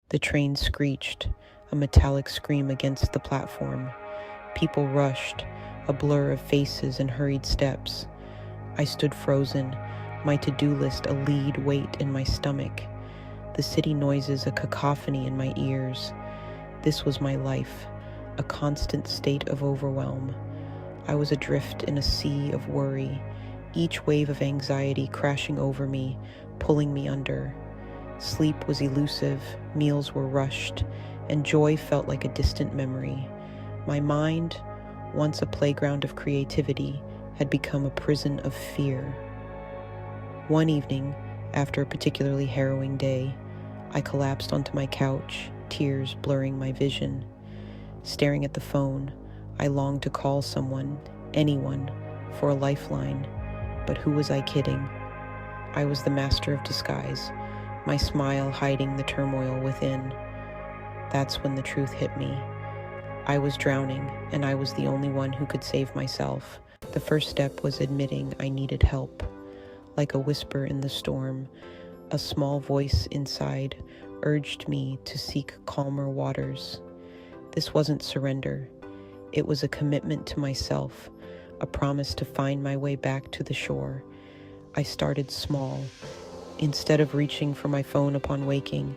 The train screeched, a metallic scream against the platform. People rushed, a blur of faces and hurried steps. I stood frozen, my to-do list a lead weight in my stomach. The city noises a cacophony in my ears. This was my life, a constant state of overwhelm. I was adrift in a sea of worry, each wave of anxiety crashing over me, pulling me under. Sleep was elusive, meals were rushed, and joy felt like a distant memory. My mind, once a playground of creativity, had become a prison of fear. One evening, after a particularly harrowing day, I collapsed onto my couch, tears blurring my vision. Staring at the phone, I longed to call someone, anyone, for a lifeline, but who was I kidding? I was the master of disguise, my smile hiding the turmoil within. That's when the truth hit me. I was drowning, and I was the only one who could save myself. The first step was admitting I needed help. Like a whisper in the storm, a small voice inside urged me to seek calmer waters. This wasn't surrender. It was a commitment to myself, a promise to find my way back to the shore. I started small. Instead of reaching for my phone upon waking,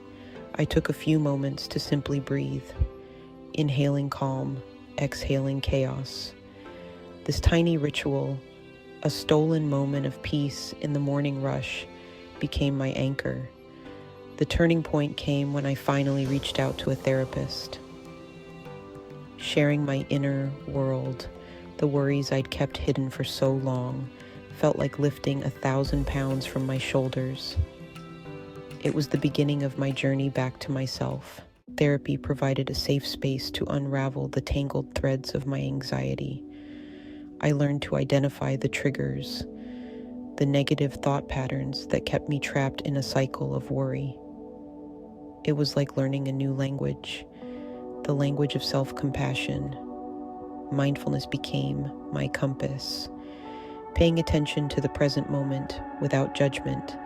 I took a few moments to simply breathe, inhaling calm, exhaling chaos. This tiny ritual, a stolen moment of peace in the morning rush, became my anchor. The turning point came when I finally reached out to a therapist. Sharing my inner world, the worries I'd kept hidden for so long, felt like lifting 1,000 pounds from my shoulders. It was the beginning of my journey back to myself. Therapy provided a safe space to unravel the tangled threads of my anxiety. I learned to identify the triggers, the negative thought patterns that kept me trapped in a cycle of worry. It was like learning a new language, the language of self-compassion. Mindfulness became my compass. Paying attention to the present moment without judgment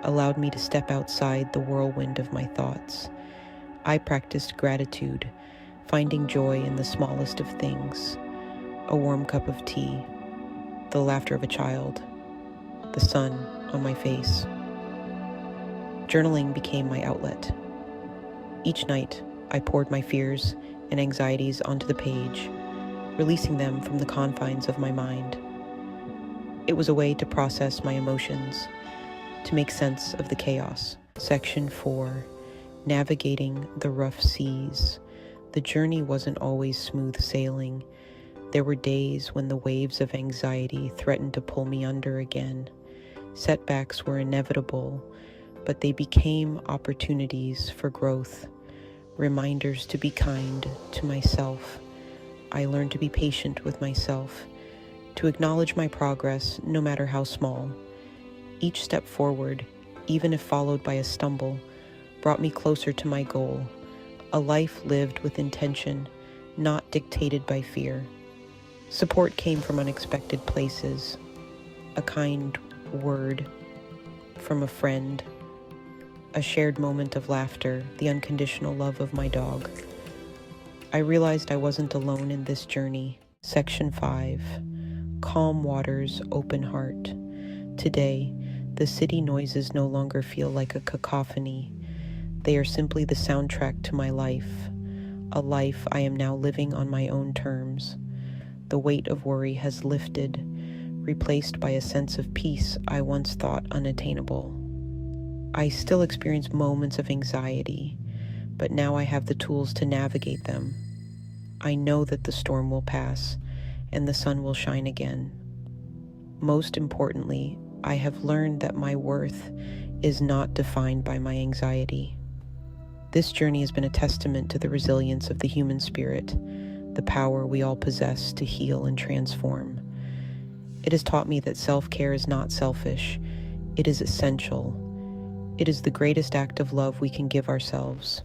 allowed me to step outside the whirlwind of my thoughts. I practiced gratitude, finding joy in the smallest of things. A warm cup of tea, the laughter of a child, the sun on my face. Journaling became my outlet. Each night, I poured my fears and anxieties onto the page, releasing them from the confines of my mind. It was a way to process my emotions, to make sense of the chaos. Section 4, Navigating the Rough Seas. The journey wasn't always smooth sailing. There were days when the waves of anxiety threatened to pull me under again. Setbacks were inevitable, but they became opportunities for growth, reminders to be kind to myself. I learned to be patient with myself, to acknowledge my progress, no matter how small. Each step forward, even if followed by a stumble, brought me closer to my goal, a life lived with intention, not dictated by fear. Support came from unexpected places, a kind word from a friend, a shared moment of laughter, the unconditional love of my dog. I realized I wasn't alone in this journey. Section 5, Calm Waters, Open Heart. Today, the city noises no longer feel like a cacophony. They are simply the soundtrack to my life, a life I am now living on my own terms. The weight of worry has lifted, replaced by a sense of peace I once thought unattainable. I still experience moments of anxiety, but now I have the tools to navigate them. I know that the storm will pass and the sun will shine again. Most importantly, I have learned that my worth is not defined by my anxiety. This journey has been a testament to the resilience of the human spirit, the power we all possess to heal and transform. It has taught me that self-care is not selfish. It is essential. It is the greatest act of love we can give ourselves.